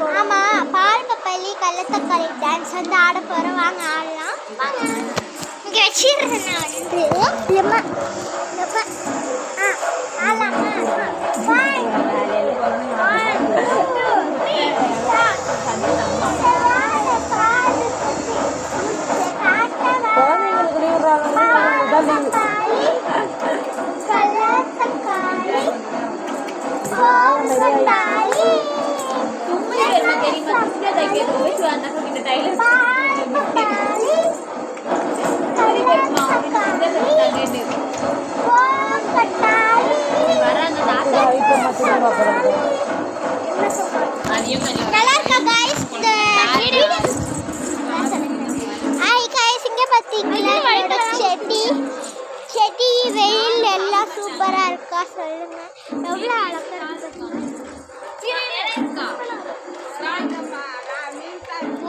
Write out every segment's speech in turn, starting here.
ஆமா, பால் பப்பள்ளி கள்ளத்தக்காளி டான்ஸ் வந்து ஆட போறோம். வாங்க ஆடலாம். வாங்க. இங்க வச்சிடுறேன் நான் வந்து. இல்லம்மா. இல்லப்பா. ஆடலாமா? 1 2 3 ஸ்டார்ட். செடி வெயில் எல்லாம் சூப்பரா இருக்கா சொல்லுங்க. எவ்வளவு அழகா இருக்கு,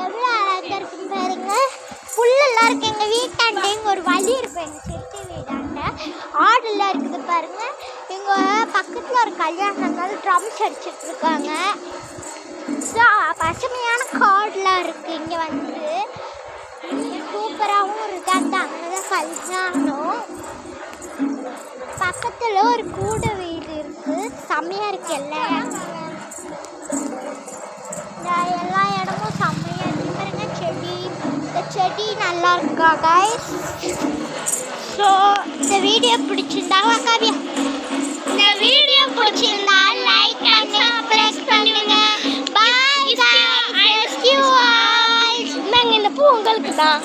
எவ்வளவு அழகா இருக்கு பாருங்க. புல்லெல்லாம் இருக்கு. எங்க வீட்டாண்ட இங்க ஒரு வழி இருக்கும். எங்க செட்டி வீடாண்ட ஆடுலாம் இருக்குது பாருங்க. எங்க பக்கத்துல ஒரு கல்யாணம் ட்ரம்ஸ் அடிச்சுட்டு இருக்காங்க. பசுமையான காடுலாம் இருக்கு. இங்க வந்து சூப்பராகவும் இருக்கு. அந்த அங்கதான் கல்யாணம். பக்கத்துல ஒரு கூட வீடு இருக்கு. செம்மையா இருக்கு. எல்லா இடமும் செம்மையா இருக்கு பாருங்க. செடி, இந்த செடி நல்லா இருக்கா கைஸ்? ஸோ இந்த வீடியோ பிடிச்சிருந்தா காவியா, இந்த வீடியோ பிடிச்சிருந்தா லைக் பண்ணி ப்ரெஸ் பண்ணுங்க. பாய் गाइस, थैंक यू ஆல். நாங்க இந்த பூ உங்களுக்கு தான்.